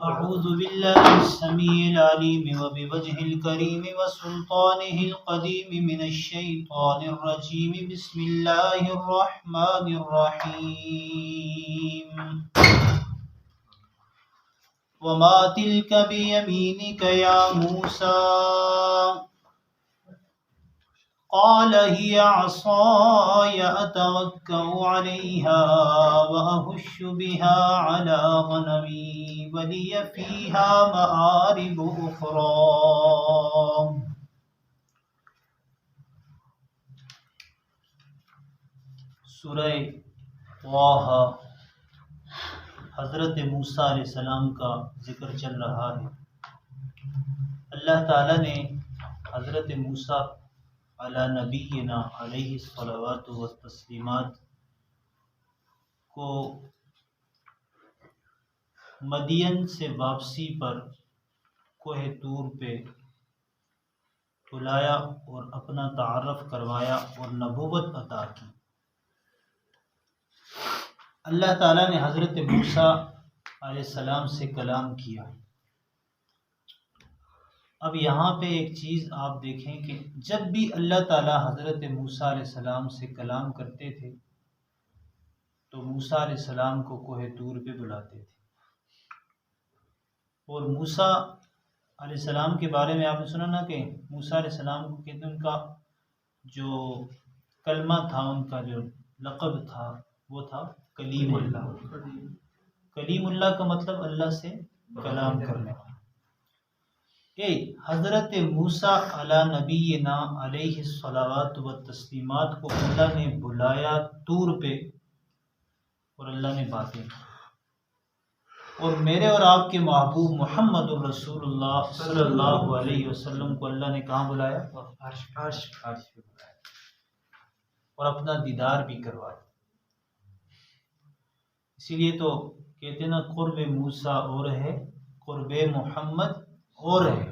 أعوذ بالله السميع العليم وبوجهه الكريم وسلطانه القديم من الشيطان الرجيم بسم الله الرحمن الرحيم وما تلك بيمينك يا موسى قال هي عصاي أتوكأ عليها وأهش بها على غنمي ولي فيها مآرب أخرى. سورہ طٰہٰ حضرت موسیٰ علیہ السلام کا ذکر چل رہا ہے. اللہ تعالیٰ نے حضرت موسیٰ علی نبینا علیہ الصلوات والتسلیمات کو مدین سے واپسی پر کوہ طور پہ بلایا اور اپنا تعارف کروایا اور نبوت عطا کی. اللہ تعالیٰ نے حضرت موسیٰ علیہ السلام سے کلام کیا. اب یہاں پہ ایک چیز آپ دیکھیں کہ جب بھی اللہ تعالیٰ حضرت موسیٰ علیہ السلام سے کلام کرتے تھے تو موسیٰ علیہ السلام کو کوہ طور پہ بلاتے تھے. اور موسیٰ علیہ السلام کے بارے میں آپ نے سنا نا کہ موسیٰ علیہ السلام کو کہتے ہیں ان کا جو کلمہ تھا، ان کا جو لقب تھا وہ تھا کلیم اللہ. کلیم اللہ کا مطلب اللہ سے کلام کرنے والا. حضرت موسیٰ علی نبینا علیہ الصلوات والتسلیمات کو اللہ نے بلایا طور پہ اور اللہ نے باتیں کی. اور میرے اور آپ کے محبوب محمد الرسول اللہ صلی اللہ علیہ وسلم کو اللہ نے کہاں بلایا؟ عرش پہ بلایا اور اپنا دیدار بھی کروایا. اسی لیے تو کہتے ہیں نا قرب موسیٰ اور ہے قرب محمد اور ہے.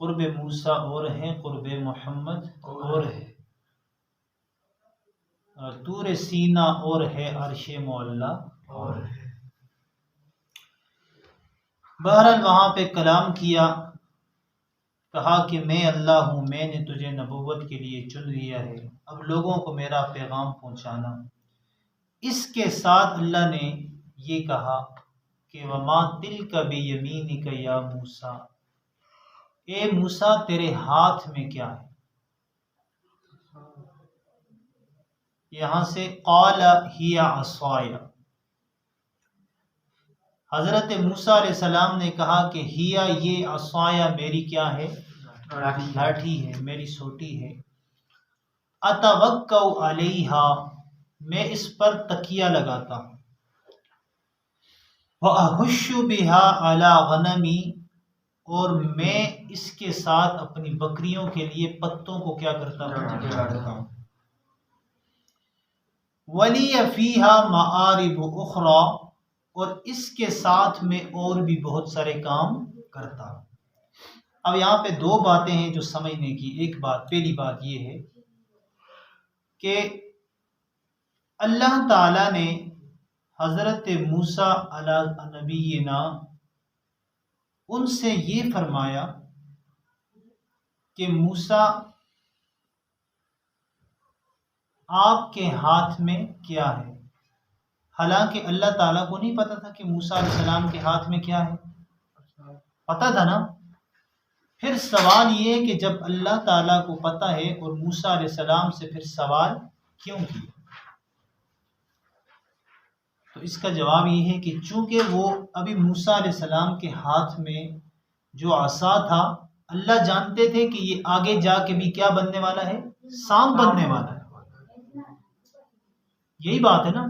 قرب موسیٰ اور ہے قرب محمد اور ہے. طور سینہ اور ہے عرش معلیٰ اور ہے. بہرحال وہاں پہ کلام کیا، کہا کہ میں اللہ ہوں، میں نے تجھے نبوت کے لیے چن لیا ہے، اب لوگوں کو میرا پیغام پہنچانا. اس کے ساتھ اللہ نے یہ کہا کہ وَمَا تِلْكَ بِيَمِينِكَ يَا موسیٰ، اے موسیٰ تیرے ہاتھ میں کیا ہے. یہاں سے قال ہی عصای، حضرت موسیٰ علیہ السلام نے کہا کہ ہیا یہ عصایا میری کیا ہے؟ لاٹھی ہے، میری سوٹی ہے. اتوکأ علیہا، میں اس پر تکیہ لگاتا ہوں. وَأَحُشُّ بِهَا عَلَى غَنَمِي، اور میں اس کے ساتھ اپنی بکریوں کے لیے پتوں کو کیا کرتا ہوں؟ جھاڑتا ہوں. وَلِيَ فِيهَا مَآرِبُ أُخْرَى، اور اس کے ساتھ میں اور بھی بہت سارے کام کرتا ہوں. اب یہاں پہ دو باتیں ہیں جو سمجھنے کی. ایک بات، پہلی بات یہ ہے کہ اللہ تعالیٰ نے حضرت موسیٰ علی نبینا ان سے یہ فرمایا کہ موسیٰ آپ کے ہاتھ میں کیا ہے. حالانکہ اللہ تعالیٰ کو نہیں پتا تھا کہ موسیٰ علیہ السلام کے ہاتھ میں کیا ہے. پتا تھا نا. پھر سوال یہ ہے کہ جب اللہ تعالیٰ کو پتا ہے اور موسیٰ علیہ السلام سے پھر سوال کیوں کیا؟ تو اس کا جواب یہ ہے کہ چونکہ وہ ابھی موسیٰ علیہ السلام کے ہاتھ میں جو عصا تھا، اللہ جانتے تھے کہ یہ آگے جا کے بھی کیا بننے والا ہے؟ سانپ بننے والا ہے. یہی بات ہے نا،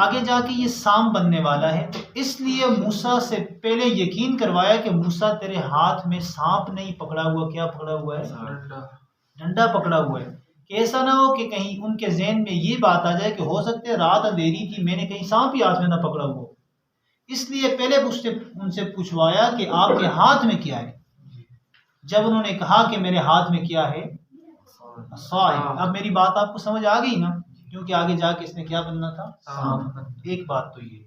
آگے جا کے یہ سانپ بننے والا ہے. تو اس لیے موسیٰ سے پہلے یقین کروایا کہ موسیٰ تیرے ہاتھ میں سانپ نہیں پکڑا ہوا، کیا پکڑا ہوا ہے؟ ڈنڈا پکڑا ہوا ہے. کہ ایسا نہ ہو کہ کہیں ان کے ذہن میں یہ بات آ جائے کہ ہو سکتا ہے رات اندھیری تھی، میں نے کہیں سانپ ہی ہاتھ میں نہ پکڑا ہوا. اس لیے پہلے ان سے پوچھوایا کہ آپ کے ہاتھ میں کیا ہے. جب انہوں نے کہا کہ میرے ہاتھ میں کیا ہے؟ عصا. اب میری بات آپ کو سمجھ آ گئی نا، کیونکہ آگے جا کے اس نے کیا بننا تھا؟ سانپ. ایک بات تو یہ.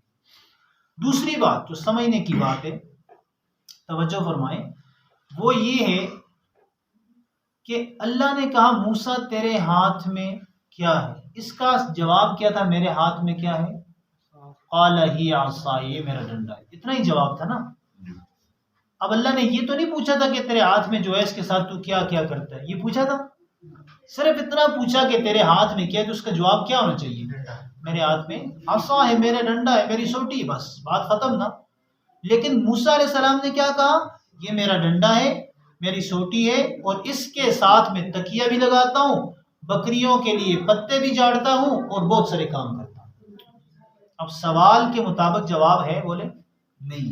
دوسری بات جو سمجھنے کی بات ہے، توجہ فرمائیں، وہ یہ ہے کہ اللہ نے کہا موسیٰ تیرے ہاتھ میں کیا ہے؟ اس کا جواب کیا تھا؟ میرے ہاتھ میں کیا ہے؟ قال ہی عصائی، یہ میرا ڈنڈا ہے، اتنا ہی جواب تھا نا۔ اب اللہ نے یہ تو نہیں پوچھا تھا کہ تیرے ہاتھ میں جو ہے اس کے ساتھ تو کیا کیا کرتا ہے، یہ پوچھا تھا؟ صرف اتنا پوچھا کہ تیرے ہاتھ میں کیا ہے، تو اس کا جواب کیا ہونا چاہیے؟ میرے ہاتھ میں عصا ہے، میرا ڈنڈا ہے، میری سوٹی، بس بات ختم نا۔ لیکن موسیٰ علیہ السلام نے کیا کہا؟ یہ میرا ڈنڈا ہے، میری سوٹی ہے، اور اس کے ساتھ میں تکیہ بھی لگاتا ہوں، بکریوں کے لیے پتے بھی جاڑتا ہوں، اور بہت سارے کام کرتا ہوں۔ اب سوال کے مطابق جواب ہے؟ بولے نہیں۔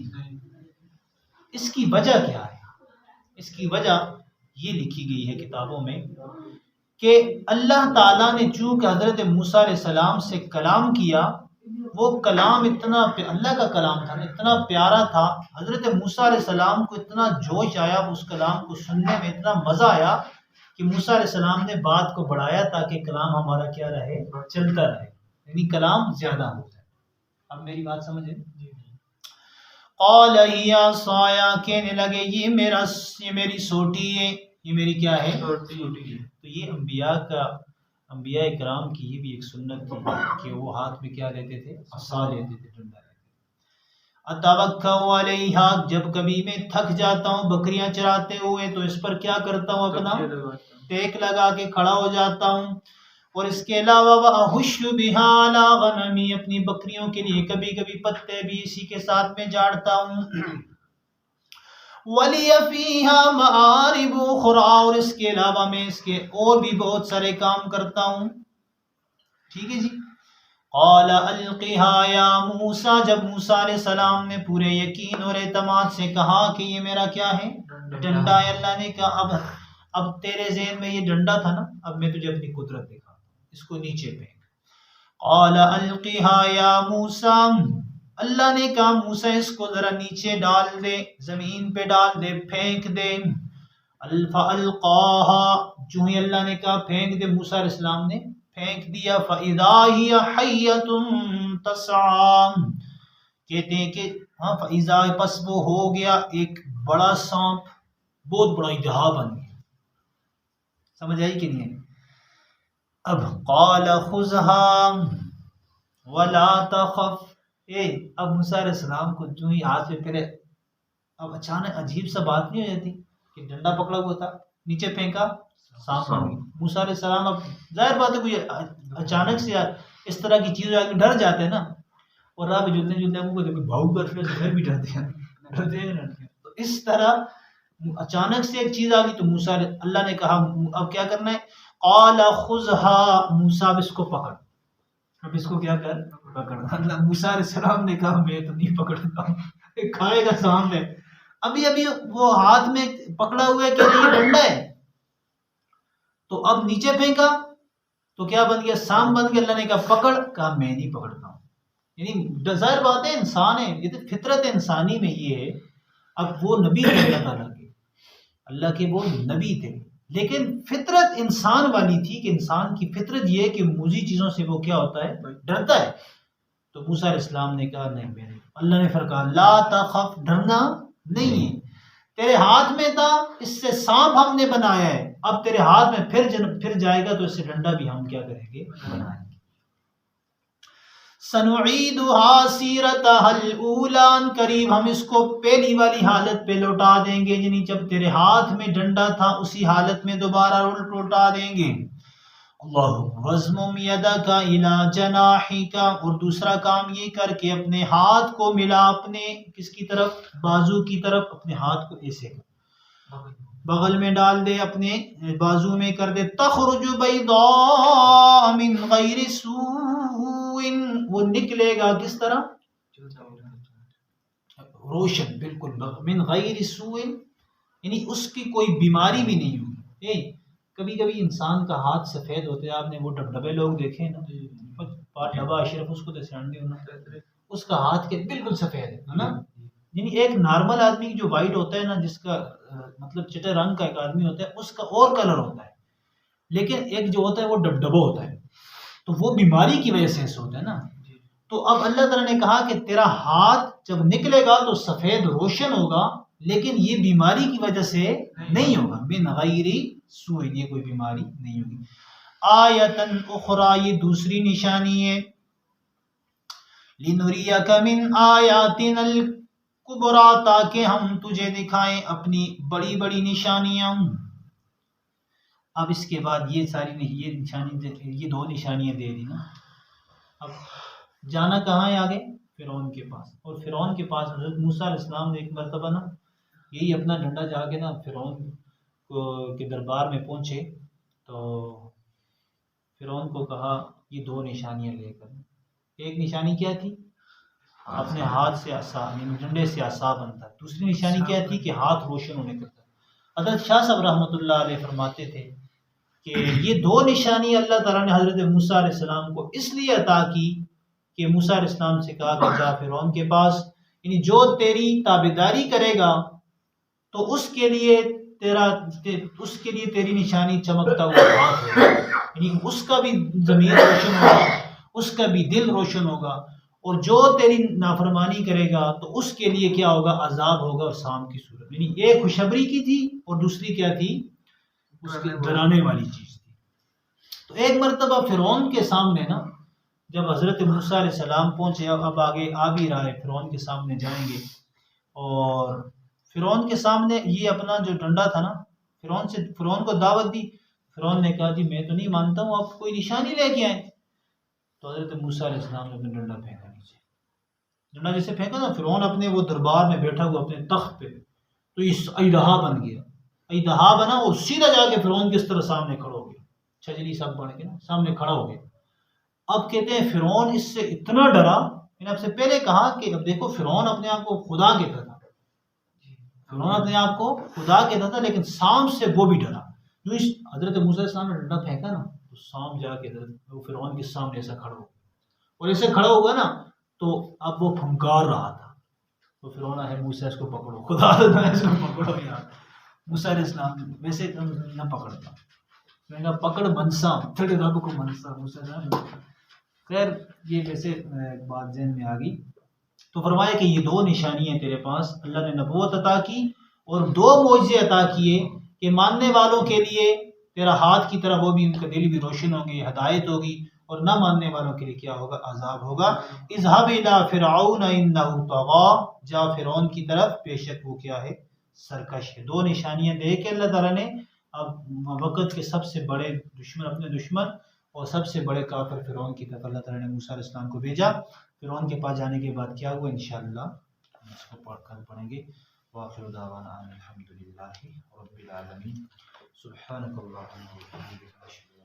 اس کی وجہ کیا ہے؟ اس کی وجہ یہ لکھی گئی ہے کتابوں میں کہ اللہ تعالیٰ نے چونکہ حضرت موسیٰ علیہ السلام سے کلام کیا، وہ کلام اتنا اللہ کا کلام تھا، اتنا پیارا تھا، حضرت موسیٰ علیہ السلام کو اتنا جوش آیا اس کلام کو سننے میں، اتنا مزہ آیا کہ موسیٰ علیہ السلام نے بات کو بڑھایا تاکہ کلام ہمارا کیا رہے؟ چلتا رہے، یعنی کلام زیادہ ہو جائے۔ اب میری بات سمجھیں؟ قال ہی عصایا، کہنے لگے یہ میری سوٹی ہے، یہ میری کیا ہے؟ سوٹی ہے۔ تو یہ انبیاء کرام کی یہ بھی ایک سنت تھی کہ وہ ہاتھ میں کیا لیتے تھے؟ عصا لیتے تھے، ڈنڈا لیتے تھے۔ اتوکل علیہا، جب کبھی میں تھک جاتا ہوں بکریاں چراتے ہوئے تو اس پر کیا کرتا ہوں؟ اپنا ٹیک لگا کے کھڑا ہو جاتا ہوں۔ اور اس کے علاوہ وَأَحُشُّ بِهَا عَلَىٰ غَنَمِي، اپنی بکریوں کے لیے کبھی کبھی پتے بھی اسی کے ساتھ میں جاڑتا ہوں۔ وَلِيَ فِيهَا مَآرِبُ أُخْرَىٰ، اور اس کے علاوہ میں اس کے اور بھی بہت سارے کام کرتا ہوں۔ ٹھیک ہے جی۔ قَالَ أَلْقِهَا يَا مُوسَىٰ، جب موسیٰ علیہ السلام نے پورے یقین اور اعتماد سے کہا کہ یہ میرا کیا ہے؟ ڈنڈا ہے، اللہ نے کہا اب تیرے ذہن میں یہ ڈنڈا تھا نا، اب میں تجھے اپنی قدرت دکھا، اس کو نیچے پھینک۔ قال القها یا موسیٰ، اللہ نے کہا موسیٰ اس کو ذرا نیچے ڈال دے، زمین پہ ڈال دے، پھینک دے۔ فالقاها، جو ہی اللہ نے کہا پھینک دے، موسیٰ علیہ السلام نے پھینک دیا۔ فاذا ہی حیۃ تسعی، کہتے ہیں کہ فاذا، پس وہ ہو گیا ایک بڑا سانپ، بہت بڑا اژدہا بن گیا۔ سمجھ آئی کہ نہیں؟ اب قال خذها ولا تخف، اب موسیٰ علیہ السلام کو جو ہی ہاتھ میں پھیرے، اب اچانک عجیب سا بات نہیں ہو جاتی کہ ڈنڈا پکڑا ہوا تھا، نیچے پھینکا، سانپ بن گیا۔ موسیٰ علیہ السلام، اب ظاہر بات ہے کوئی اچانک سے اس طرح کی چیز ڈر جاتے ہیں نا، اور راہ میں جلتے منہ کو بھاؤ کر پھر بھی ڈرتے ہیں۔ تو اس طرح اچانک سے ایک چیز آ گئی تو موسیٰ، اللہ نے کہا اب کیا کرنا ہے؟ قال خذها، موسیٰ اب اس کو پکڑ، اب اس کو کیا کر؟ پکڑ۔ اللہ موسیٰ علیہ السلام نے کہا میں تو نہیں پکڑتا ہوں، کھائے گا سامنے۔ ابھی وہ ہاتھ میں پکڑا ہوا ہے کہ یہ ڈنڈا ہے، تو اب نیچے پھینکا تو کیا بن گیا؟ سام بن گیا۔ اللہ نے کہا پکڑ، کہا میں نہیں پکڑتا ہوں۔ یعنی ظاہر بات ہے انسان ہے، یہ تو فطرت انسانی میں یہ ہے۔ اب وہ نبی تھے اللہ تعالیٰ کے، اللہ کے وہ نبی تھے، لیکن فطرت انسان والی تھی کہ انسان کی فطرت یہ ہے کہ موذی چیزوں سے وہ کیا ہوتا ہے؟ ڈرتا ہے۔ تو موسیٰ علیہ السلام نے کہا نہیں میں نہیں۔ اللہ نے پھر کہا لا تخف، ڈرنا نہیں ہے، تیرے ہاتھ میں تھا، اس سے سانپ ہم نے بنایا ہے، اب تیرے ہاتھ میں پھر جائے گا تو اس سے ڈنڈا بھی ہم کیا کریں گے؟ بنائیں گے۔ سنعیدها سیرتها الاولی، قریب ہم اس کو پہلی والی حالت پہ لوٹا دیں گے، یعنی جب تیرے ہاتھ میں ڈنڈا تھا اسی حالت میں دوبارہ لوٹا دیں گے۔ اللہ وضمم یدک الی جناحک، اور دوسرا کام یہ کر کے اپنے ہاتھ کو ملا اپنے کس کی طرف؟ بازو کی طرف، اپنے ہاتھ کو ایسے بغل میں ڈال دے، اپنے بازو میں کر دے۔ تخرج بیضاء من غیر سوء، وہ نکلے گا کس طرح؟ روشن، بالکل، من غیر سوء، یعنی اس کی کوئی بیماری بھی نہیں ہوگی۔ کبھی کبھی انسان کا ہاتھ سفید ہوتا ہے، آپ نے وہ ڈبے لوگ دیکھے نا، ڈبا اشرف اس کو اس کا ہاتھ کے بالکل سفید ہے نا، یعنی ایک نارمل آدمی کی جو وائٹ ہوتا ہے نا، جس کا مطلب چٹے رنگ کا ایک آدمی ہوتا ہے، اس کا اور کلر ہوتا ہے، لیکن ایک جو ہوتا ہے وہ ڈبا ہوتا ہے، تو وہ بیماری کی وجہ سے ایسا ہوتا ہے نا۔ تو اب اللہ تعالیٰ نے کہا کہ تیرا ہاتھ جب نکلے گا تو سفید روشن ہوگا، لیکن یہ بیماری کی وجہ سے نہیں ہوگا، من غیر سوء، یہ کوئی بیماری نہیں ہوگی۔ آیتن اخری، یہ دوسری نشانی ہے، لنریک من آیاتنا الکبری، تاکہ ہم تجھے دکھائیں اپنی بڑی بڑی نشانیاں۔ اب اس کے بعد یہ ساری یہ دو نشانیاں دے دی نا، اب جانا کہاں ہے آگے؟ فرعون کے پاس۔ اور فرعون کے پاس حضرت موسیٰ علیہ السلام نے ایک مرتبہ نا یہی اپنا ڈنڈا جا کے نا فرعون کے دربار میں پہنچے، تو فرعون کو کہا یہ دو نشانیاں لے کر۔ ایک نشانی کیا تھی؟ اپنے ہاتھ سے عصا، یعنی ڈنڈے سے عصا بنتا۔ دوسری نشانی کیا تھی؟ کہ ہاتھ روشن ہونے کرتا۔ حضرت شاہ صاحب رحمۃ اللہ علیہ فرماتے تھے کہ یہ دو نشانی اللہ تعالیٰ نے حضرت موسیٰ علیہ السلام کو اس لیے عطا کی کہ موسیٰ علیہ السلام سے کہا کہ جا فرعون کے پاس، یعنی جو تیری تابعداری کرے گا تو اس کے لیے تیری نشانی چمکتا ہوا ہاتھ ہوگا، یعنی اس کا بھی ضمیر روشن ہوگا، اس کا بھی دل روشن ہوگا، اور جو تیری نافرمانی کرے گا تو اس کے لیے کیا ہوگا؟ عذاب ہوگا، اور سام کی صورت، یعنی ایک خوشخبری کی تھی اور دوسری کیا تھی؟ اس کے ڈرانے والی چیز تھی۔ تو ایک مرتبہ فرعون کے سامنے نا جب حضرت موسیٰ علیہ السلام پہنچے، اب آگے آ بھی رہا ہے، فرعون کے سامنے جائیں گے، اور فرعون کے سامنے یہ اپنا جو ڈنڈا تھا نا، فرعون کو دعوت دی۔ فرعون نے کہا جی میں تو نہیں مانتا ہوں، آپ کوئی نشانی لے کے آئیں۔ تو حضرت موسیٰ علیہ السلام نے اپنا ڈنڈا پھینکا نیچے۔ ڈنڈا جیسے پھینکا نا، فرعون اپنے وہ دربار میں بیٹھا ہوا اپنے تخت پہ، تو یہ اژدہا بن گیا، اژدہا بنا اور سیدھا جا کے فرعون کس طرح سامنے کھڑا ہو گیا، چھجلی سب بن کے نا سامنے کھڑا ہو گیا۔ اب کہتے ہیں فرعون اس سے اتنا ڈرا، میں نے آپ سے پہلے کہا کہ اب دیکھو فرعون اپنے آپ کو خدا کہتا تھا، فرعون اپنے آپ کو خدا کہتا تھا، لیکن سام سے وہ بھی ڈرا۔ جو اس حضرت موسیٰ علیہ السلام نے ڈنڈا پھینکا نا، تو سام جا کے وہ فرعون کے سامنے ایسا کھڑا ہو گیا، اور ایسے کھڑا ہوگا نا تو اب وہ پھنکار رہا تھا، تو فرعون ہے موسیٰ اس کو پکڑو، خدا اس کو پکڑو یار۔ موسیٰ علیہ السلام ویسے نہ پکڑتا، میں نے کہا پکڑ منسا، تھوڑے رب کو منسا موسیٰ علیہ السلام۔ خیر یہ ویسے بات ذہن میں آ گئی۔ تو فرمایا کہ یہ دو نشانیاں تیرے پاس، اللہ نے نبوت عطا کی اور دو معجزے عطا کیے کہ ماننے والوں کے لیے تیرا ہاتھ کی طرح وہ بھی، ان کا دل بھی روشن ہوں گے، ہدایت ہوگی، اور نہ ماننے والوں کے لیے کیا ہوگا؟ عذاب ہوگا۔ اذهب الى فرعون انه طغى، جا فرعون کی طرف، بے شک وہ کیا ہے؟ سرکش ہے۔ دو نشانیاں دے کے اللہ تعالیٰ نے اب وقت کے سب سے بڑے دشمن، اپنے دشمن اور سب سے بڑے کافر فرعون کی طرف اللہ تعالیٰ نے موسیٰ علیہ السلام کو بھیجا۔ فرعون کے پاس جانے کے بعد کیا ہوا انشاءاللہ ہم اس کو پڑھیں گے۔ وآخر دعوانا الحمدللہ رب العالمین۔ سبحانک اللہم و بحمدک۔